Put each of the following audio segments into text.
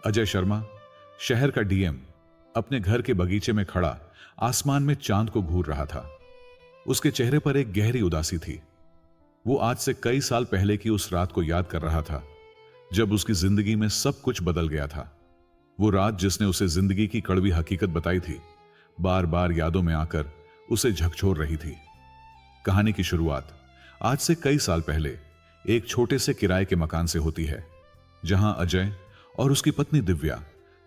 अजय शर्मा, शहर का डीएम, अपने घर के बगीचे में खड़ा आसमान में चांद को घूर रहा था। उसके चेहरे पर एक गहरी उदासी थी। वो आज से कई साल पहले की उस रात को याद कर रहा था जब उसकी जिंदगी में सब कुछ बदल गया था। वो रात जिसने उसे जिंदगी की कड़वी हकीकत बताई थी, बार बार यादों में आकर उसे झकझोर रही थी। कहानी की शुरुआत आज से कई साल पहले एक छोटे से किराए के मकान से होती है, जहां अजय और उसकी पत्नी दिव्या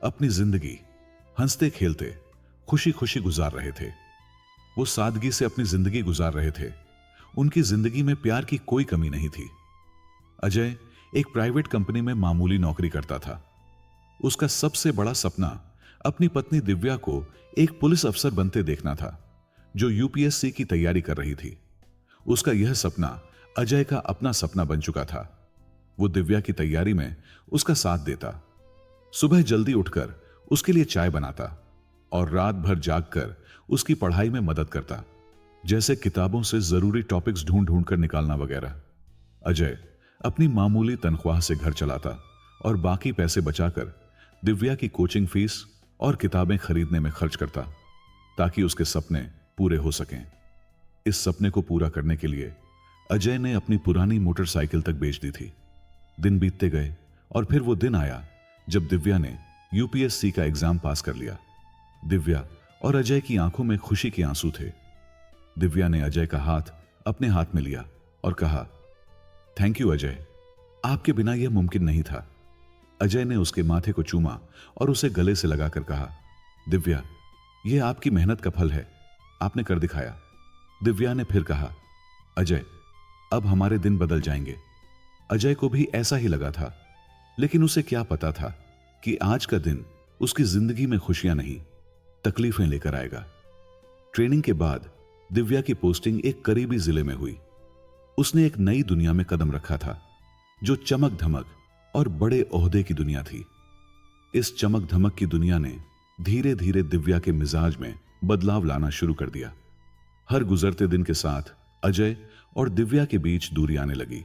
अपनी जिंदगी हंसते खेलते खुशी खुशी गुजार रहे थे। वो सादगी से अपनी जिंदगी गुजार रहे थे। उनकी जिंदगी में प्यार की कोई कमी नहीं थी। अजय एक प्राइवेट कंपनी में मामूली नौकरी करता था। उसका सबसे बड़ा सपना अपनी पत्नी दिव्या को एक पुलिस अफसर बनते देखना था, जो यूपीएससी की तैयारी कर रही थी। उसका यह सपना अजय का अपना सपना बन चुका था। वो दिव्या की तैयारी में उसका साथ देता, सुबह जल्दी उठकर उसके लिए चाय बनाता और रात भर जागकर उसकी पढ़ाई में मदद करता, जैसे किताबों से जरूरी टॉपिक्स ढूंढ ढूंढ कर निकालना वगैरह। अजय अपनी मामूली तनख्वाह से घर चलाता और बाकी पैसे बचाकर दिव्या की कोचिंग फीस और किताबें खरीदने में खर्च करता, ताकि उसके सपने पूरे हो सकें। इस सपने को पूरा करने के लिए अजय ने अपनी पुरानी मोटरसाइकिल तक बेच दी थी। दिन बीतते गए और फिर वो दिन आया जब दिव्या ने यूपीएससी का एग्जाम पास कर लिया। दिव्या और अजय की आंखों में खुशी के आंसू थे। दिव्या ने अजय का हाथ अपने हाथ में लिया और कहा, थैंक यू अजय, आपके बिना यह मुमकिन नहीं था। अजय ने उसके माथे को चूमा और उसे गले से लगाकर कहा, दिव्या, यह आपकी मेहनत का फल है, आपने कर दिखाया। दिव्या ने फिर कहा, अजय, अब हमारे दिन बदल जाएंगे। अजय को भी ऐसा ही लगा था, लेकिन उसे क्या पता था कि आज का दिन उसकी जिंदगी में खुशियां नहीं, तकलीफें लेकर आएगा। ट्रेनिंग के बाद दिव्या की पोस्टिंग एक करीबी जिले में हुई। उसने एक नई दुनिया में कदम रखा था, जो चमक धमक और बड़े ओहदे की दुनिया थी। इस चमक धमक की दुनिया ने धीरे धीरे दिव्या के मिजाज में बदलाव लाना शुरू कर दिया। हर गुजरते दिन के साथ अजय और दिव्या के बीच दूरी आने लगी।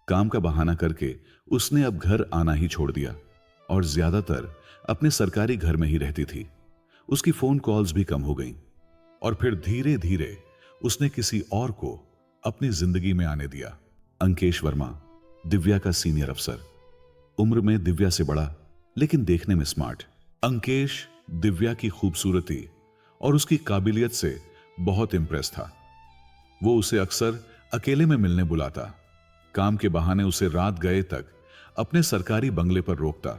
काम का बहाना करके उसने अब घर आना ही छोड़ दिया और ज्यादातर अपने सरकारी घर में ही रहती थी। उसकी फोन कॉल्स भी कम हो गईं और फिर धीरे धीरे उसने किसी और को अपनी जिंदगी में आने दिया। अंकेश वर्मा, दिव्या का सीनियर अफसर, उम्र में दिव्या से बड़ा लेकिन देखने में स्मार्ट। अंकेश दिव्या की खूबसूरती और उसकी काबिलियत से बहुत इंप्रेस था। वो उसे अक्सर अकेले में मिलने बुलाता, काम के बहाने उसे रात गए तक अपने सरकारी बंगले पर रोकता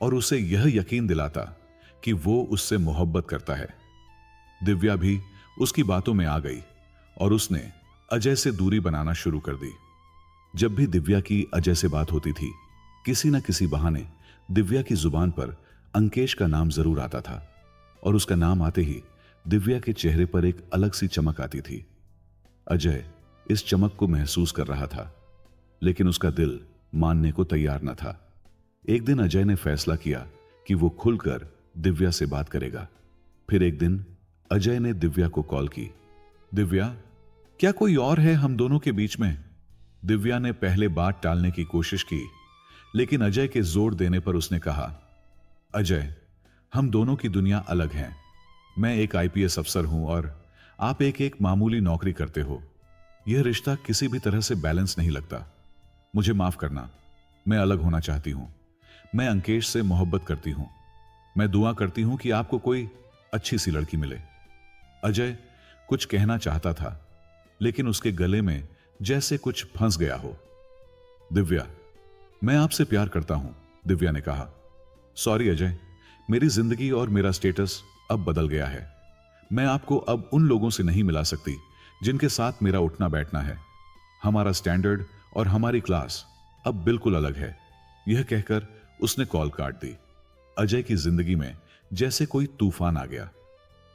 और उसे यह यकीन दिलाता कि वो उससे मोहब्बत करता है। दिव्या भी उसकी बातों में आ गई और उसने अजय से दूरी बनाना शुरू कर दी। जब भी दिव्या की अजय से बात होती थी, किसी न किसी बहाने दिव्या की जुबान पर अंकेश का नाम जरूर आता था और उसका नाम आते ही दिव्या के चेहरे पर एक अलग सी चमक आती थी। अजय इस चमक को महसूस कर रहा था, लेकिन उसका दिल मानने को तैयार न था। एक दिन अजय ने फैसला किया कि वो खुलकर दिव्या से बात करेगा। फिर एक दिन अजय ने दिव्या को कॉल की। दिव्या, क्या कोई और है हम दोनों के बीच में? दिव्या ने पहले बात टालने की कोशिश की, लेकिन अजय के जोर देने पर उसने कहा, अजय, हम दोनों की दुनिया अलग है। मैं एक आईपीएस अफसर हूं और आप एक मामूली नौकरी करते हो। यह रिश्ता किसी भी तरह से बैलेंस नहीं लगता। मुझे माफ करना, मैं अलग होना चाहती हूं। मैं अंकेश से मोहब्बत करती हूं। मैं दुआ करती हूं कि आपको कोई अच्छी सी लड़की मिले। अजय कुछ कहना चाहता था, लेकिन उसके गले में जैसे कुछ फंस गया हो। दिव्या, मैं आपसे प्यार करता हूं, दिव्या ने कहा। सॉरी अजय, मेरी जिंदगी और मेरा स्टेटस अब बदल गया है। मैं आपको अब उन लोगों से नहीं मिला सकती जिनके साथ मेरा उठना बैठना है। हमारा स्टैंडर्ड और हमारी क्लास अब बिल्कुल अलग है। यह कहकर उसने कॉल काट दी। अजय की जिंदगी में जैसे कोई तूफान आ गया।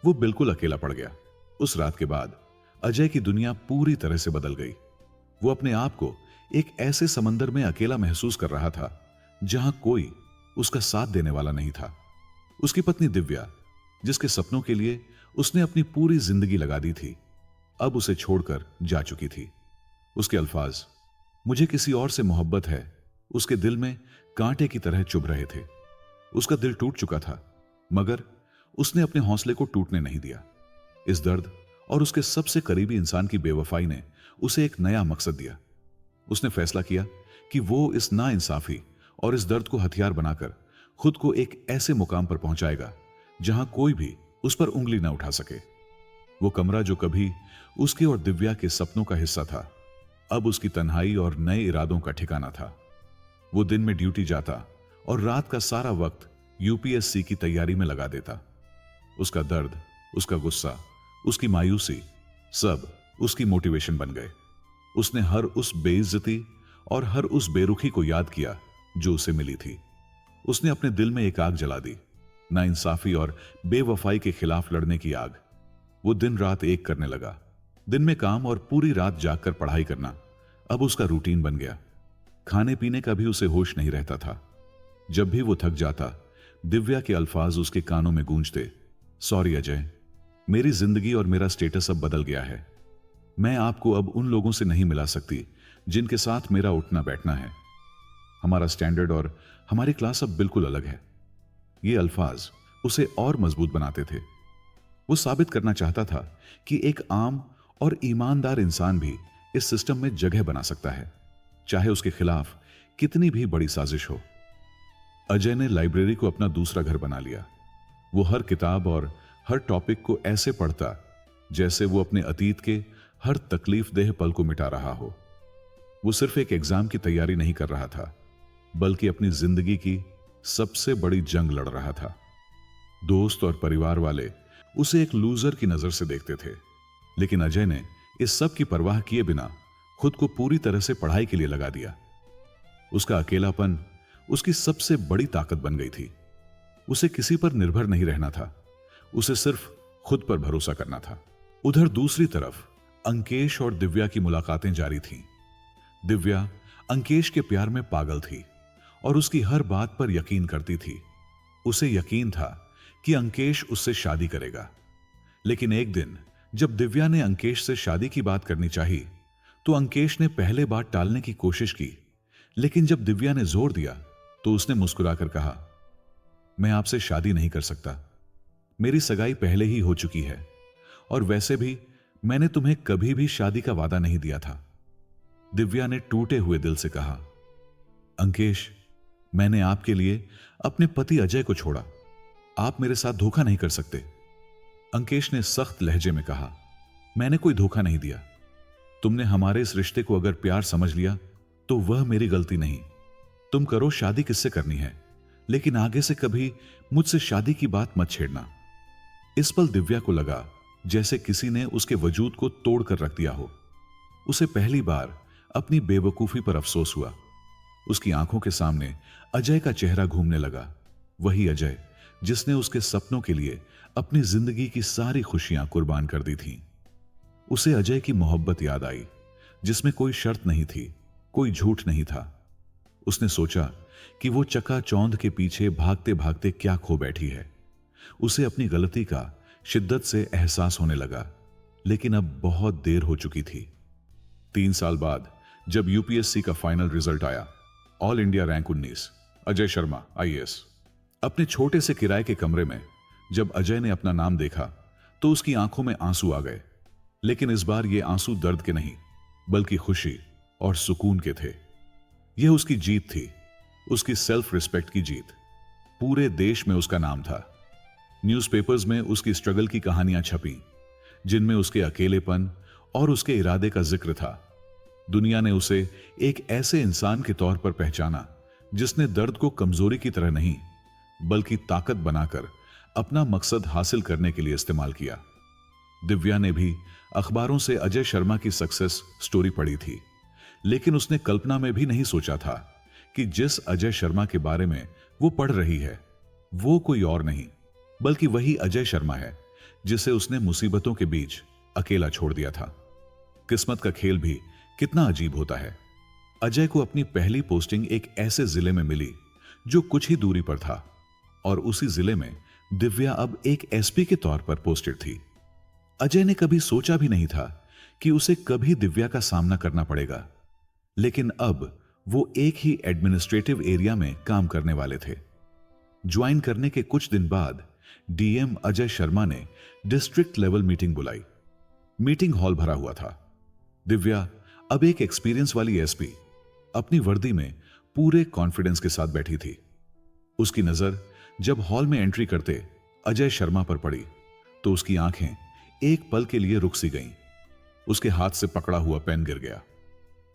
वो बिल्कुल अकेला पड़ गया। उस रात के बाद अजय की दुनिया पूरी तरह से बदल गई। वो अपने आप को एक ऐसे समंदर में अकेला महसूस कर रहा था जहां कोई उसका साथ देने वाला नहीं था। उसकी पत्नी दिव्या, जिसके सपनों के लिए उसने अपनी पूरी जिंदगी लगा दी थी, अब उसे छोड़कर जा चुकी थी। उसके अल्फाज, मुझे किसी और से मोहब्बत है, उसके दिल में कांटे की तरह चुभ रहे थे। उसका दिल टूट चुका था, मगर उसने अपने हौसले को टूटने नहीं दिया। इस दर्द और उसके सबसे करीबी इंसान की बेवफाई ने उसे एक नया मकसद दिया। उसने फैसला किया कि वो इस नाइंसाफी और इस दर्द को हथियार बनाकर खुद को एक ऐसे मुकाम पर पहुंचाएगा जहां कोई भी उस पर उंगली न उठा सके। वो कमरा जो कभी उसके और दिव्या के सपनों का हिस्सा था, अब उसकी तन्हाई और नए इरादों का ठिकाना था। वो दिन में ड्यूटी जाता और रात का सारा वक्त यूपीएससी की तैयारी में लगा देता। उसका दर्द, उसका गुस्सा, उसकी मायूसी सब उसकी मोटिवेशन बन गए। उसने हर उस बेइज्जती और हर उस बेरुखी को याद किया जो उसे मिली थी। उसने अपने दिल में एक आग जला दी, नाइंसाफी और बेवफाई के खिलाफ लड़ने की आग। वो दिन रात एक करने लगा। दिन में काम और पूरी रात जागकर पढ़ाई करना अब उसका रूटीन बन गया। खाने पीने का भी उसे होश नहीं रहता था। जब भी वो थक जाता, दिव्या के अल्फाज उसके कानों में गूंजते, सॉरी अजय, मेरी जिंदगी और मेरा स्टेटस अब बदल गया है। मैं आपको अब उन लोगों से नहीं मिला सकती जिनके साथ मेरा उठना बैठना है। हमारा स्टैंडर्ड और हमारी क्लास अब बिल्कुल अलग है। ये अल्फाज उसे और मजबूत बनाते थे। वो साबित करना चाहता था कि एक आम और ईमानदार इंसान भी इस सिस्टम में जगह बना सकता है, चाहे उसके खिलाफ कितनी भी बड़ी साजिश हो। अजय ने लाइब्रेरी को अपना दूसरा घर बना लिया। वो हर किताब और हर टॉपिक को ऐसे पढ़ता जैसे वो अपने अतीत के हर तकलीफदेह पल को मिटा रहा हो। वो सिर्फ एक एग्जाम की तैयारी नहीं कर रहा था, बल्कि अपनी जिंदगी की सबसे बड़ी जंग लड़ रहा था। दोस्त और परिवार वाले उसे एक लूजर की नजर से देखते थे, लेकिन अजय ने इस सब की परवाह किए बिना खुद को पूरी तरह से पढ़ाई के लिए लगा दिया। उसका अकेलापन उसकी सबसे बड़ी ताकत बन गई थी। उसे किसी पर निर्भर नहीं रहना था, उसे सिर्फ खुद पर भरोसा करना था। उधर दूसरी तरफ अंकेश और दिव्या की मुलाकातें जारी थीं। दिव्या अंकेश के प्यार में पागल थी और उसकी हर बात पर यकीन करती थी। उसे यकीन था कि अंकेश उससे शादी करेगा। लेकिन एक दिन जब दिव्या ने अंकेश से शादी की बात करनी चाही, तो अंकेश ने पहले बात टालने की कोशिश की, लेकिन जब दिव्या ने जोर दिया तो उसने मुस्कुराकर कहा, मैं आपसे शादी नहीं कर सकता। मेरी सगाई पहले ही हो चुकी है और वैसे भी मैंने तुम्हें कभी भी शादी का वादा नहीं दिया था। दिव्या ने टूटे हुए दिल से कहा, अंकेश, मैंने आपके लिए अपने पति अजय को छोड़ा। आप मेरे साथ धोखा नहीं कर सकते। अंकेश ने सख्त लहजे में कहा, मैंने कोई धोखा नहीं दिया। तुमने हमारे इस रिश्ते को अगर प्यार समझ लिया तो वह मेरी गलती नहीं। तुम करो शादी किससे करनी है, लेकिन आगे से कभी मुझसे शादी की बात मत छेड़ना। इस पल दिव्या को लगा जैसे किसी ने उसके वजूद को तोड़कर रख दिया हो। उसे पहली बार अपनी बेवकूफी पर अफसोस हुआ। उसकी आंखों के सामने अजय का चेहरा घूमने लगा, वही अजय जिसने उसके सपनों के लिए अपनी जिंदगी की सारी खुशियां कुर्बान कर दी थीं। उसे अजय की मोहब्बत याद आई, जिसमें कोई शर्त नहीं थी, कोई झूठ नहीं था। उसने सोचा कि वो चकाचौंध के पीछे भागते भागते क्या खो बैठी है। उसे अपनी गलती का शिद्दत से एहसास होने लगा, लेकिन अब बहुत देर हो चुकी थी। 3 साल बाद जब यूपीएससी का फाइनल रिजल्ट आया, all India rank 19, Ajay Sharma IAS. अपने छोटे से किराए के कमरे में जब अजय ने अपना नाम देखा तो उसकी आंखों में आंसू आ गए, लेकिन इस बार ये आंसू दर्द के नहीं बल्कि खुशी और सुकून के थे। यह उसकी जीत थी, उसकी सेल्फ रिस्पेक्ट की जीत। पूरे देश में उसका नाम था। न्यूज़पेपर्स में उसकी स्ट्रगल की कहानियां छपी, जिनमें उसके अकेलेपन और उसके इरादे का जिक्र था। दुनिया ने उसे एक ऐसे इंसान के तौर पर पहचाना जिसने दर्द को कमजोरी की तरह नहीं बल्कि ताकत बनाकर अपना मकसद हासिल करने के लिए इस्तेमाल किया। दिव्या ने भी अखबारों से अजय शर्मा की सक्सेस स्टोरी पढ़ी थी, लेकिन उसने कल्पना में भी नहीं सोचा था कि जिस अजय शर्मा के बारे में वो पढ़ रही है वो कोई और नहीं बल्कि वही अजय शर्मा है जिसे उसने मुसीबतों के बीच अकेला छोड़ दिया था। किस्मत का खेल भी कितना अजीब होता है। अजय को अपनी पहली पोस्टिंग एक ऐसे जिले में मिली जो कुछ ही दूरी पर था, और उसी जिले में दिव्या अब एक एसपी के तौर पर पोस्टेड थी। अजय ने कभी सोचा भी नहीं था कि उसे कभी दिव्या का सामना करना पड़ेगा, लेकिन अब वो एक ही एडमिनिस्ट्रेटिव एरिया में काम करने वाले थे। ज्वाइन करने के कुछ दिन बाद डीएम अजय शर्मा ने डिस्ट्रिक्ट लेवल मीटिंग बुलाई। मीटिंग हॉल भरा हुआ था। दिव्या अब एक एक्सपीरियंस वाली एसपी अपनी वर्दी में पूरे कॉन्फिडेंस के साथ बैठी थी। उसकी नजर जब हॉल में एंट्री करते अजय शर्मा पर पड़ी तो उसकी आंखें एक पल के लिए रुक सी गईं। उसके हाथ से पकड़ा हुआ पेन गिर गया।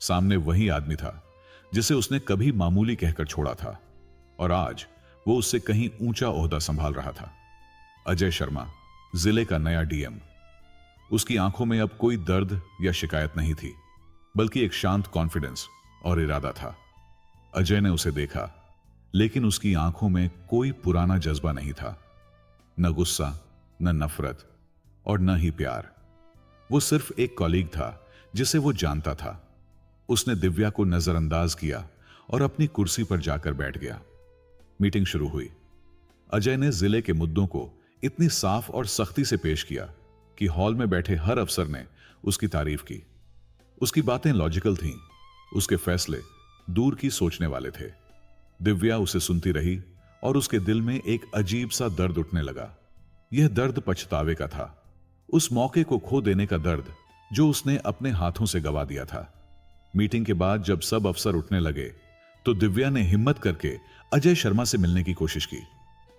सामने वही आदमी था जिसे उसने कभी मामूली कहकर छोड़ा था और आज वो उससे कहीं ऊंचा ओहदा संभाल रहा था। अजय शर्मा, जिले का नया डीएम। उसकी आंखों में अब कोई दर्द या शिकायत नहीं थी, बल्कि एक शांत कॉन्फिडेंस और इरादा था। अजय ने उसे देखा, लेकिन उसकी आंखों में कोई पुराना जज्बा नहीं था, न गुस्सा, न नफरत और न ही प्यार। वो सिर्फ एक कॉलीग था जिसे वो जानता था। उसने दिव्या को नजरअंदाज किया और अपनी कुर्सी पर जाकर बैठ गया। मीटिंग शुरू हुई। अजय ने जिले के मुद्दों को इतनी साफ और सख्ती से पेश किया कि हॉल में बैठे हर अफसर ने उसकी तारीफ की। उसकी बातें लॉजिकल थीं, उसके फैसले दूर की सोचने वाले थे। दिव्या उसे सुनती रही और उसके दिल में एक अजीब सा दर्द उठने लगा। यह दर्द पछतावे का था, उस मौके को खो देने का दर्द जो उसने अपने हाथों से गवा दिया था। मीटिंग के बाद जब सब अफसर उठने लगे तो दिव्या ने हिम्मत करके अजय शर्मा से मिलने की कोशिश की।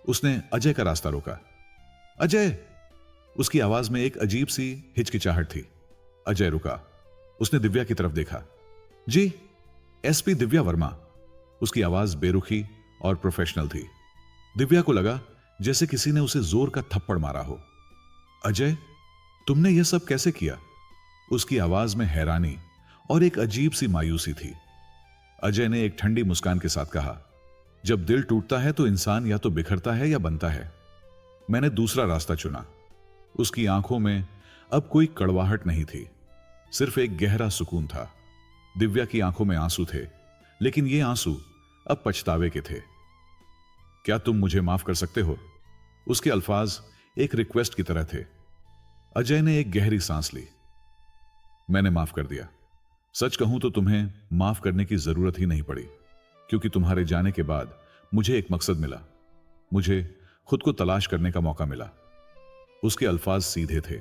उसने अजय का रास्ता रोका। अजय! उसकी आवाज में एक अजीब सी हिचकिचाहट थी। अजय रुका। उसने दिव्या की तरफ देखा। जी, एसपी दिव्या वर्मा। उसकी आवाज बेरुखी और प्रोफेशनल थी। दिव्या को लगा जैसे किसी ने उसे जोर का थप्पड़ मारा हो। अजय, तुमने यह सब कैसे किया? उसकी आवाज में हैरानी और एक अजीब सी मायूसी थी। अजय ने एक ठंडी मुस्कान के साथ कहा, जब दिल टूटता है तो इंसान या तो बिखरता है या बनता है। मैंने दूसरा रास्ता चुना। उसकी आंखों में अब कोई कड़वाहट नहीं थी, सिर्फ एक गहरा सुकून था। दिव्या की आंखों में आंसू थे, लेकिन ये आंसू अब पछतावे के थे। क्या तुम मुझे माफ कर सकते हो? उसके अल्फाज एक रिक्वेस्ट की तरह थे। अजय ने एक गहरी सांस ली। मैंने माफ कर दिया। सच कहूं तो तुम्हें माफ करने की जरूरत ही नहीं पड़ी, क्योंकि तुम्हारे जाने के बाद मुझे एक मकसद मिला। मुझे खुद को तलाश करने का मौका मिला। उसके अल्फाज सीधे थे,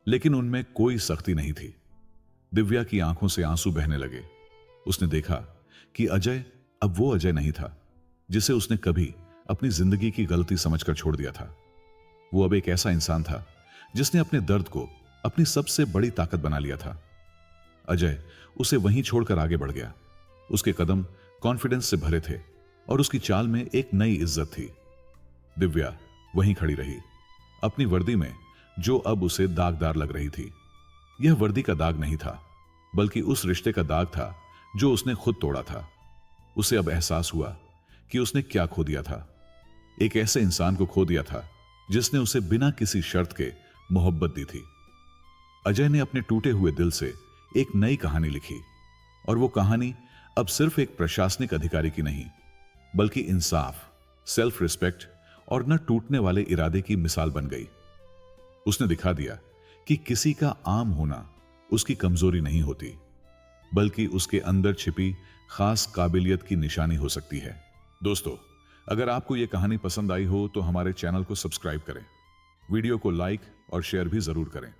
लेकिन उनमें कोई सख्ती नहीं थी। दिव्या की आंखों से आंसू बहने लगे। उसने देखा कि अजय अब वो अजय नहीं था जिसे उसने कभी अपनी जिंदगी की गलती समझकर छोड़ दिया था। वो अब एक ऐसा इंसान था जिसने अपने दर्द को अपनी सबसे बड़ी ताकत बना लिया था। अजय उसे वहीं छोड़कर आगे बढ़ गया। उसके कदम कॉन्फिडेंस से भरे थे और उसकी चाल में एक नई इज्जत थी। दिव्या वहीं खड़ी रही, अपनी वर्दी में जो अब उसे दागदार लग रही थी। यह वर्दी का दाग नहीं था, बल्कि उस रिश्ते का दाग था जो उसने खुद तोड़ा था। उसे अब एहसास हुआ कि उसने क्या खो दिया था। एक ऐसे इंसान को खो दिया था जिसने उसे बिना किसी शर्त के मोहब्बत दी थी। अजय ने अपने टूटे हुए दिल से एक नई कहानी लिखी, और वो कहानी अब सिर्फ एक प्रशासनिक अधिकारी की नहीं, बल्कि इंसाफ, सेल्फ रिस्पेक्ट और न टूटने वाले इरादे की मिसाल बन गई। उसने दिखा दिया कि किसी का आम होना उसकी कमजोरी नहीं होती, बल्कि उसके अंदर छिपी खास काबिलियत की निशानी हो सकती है। दोस्तों, अगर आपको यह कहानी पसंद आई हो तो हमारे चैनल को सब्सक्राइब करें, वीडियो को लाइक और शेयर भी जरूर करें।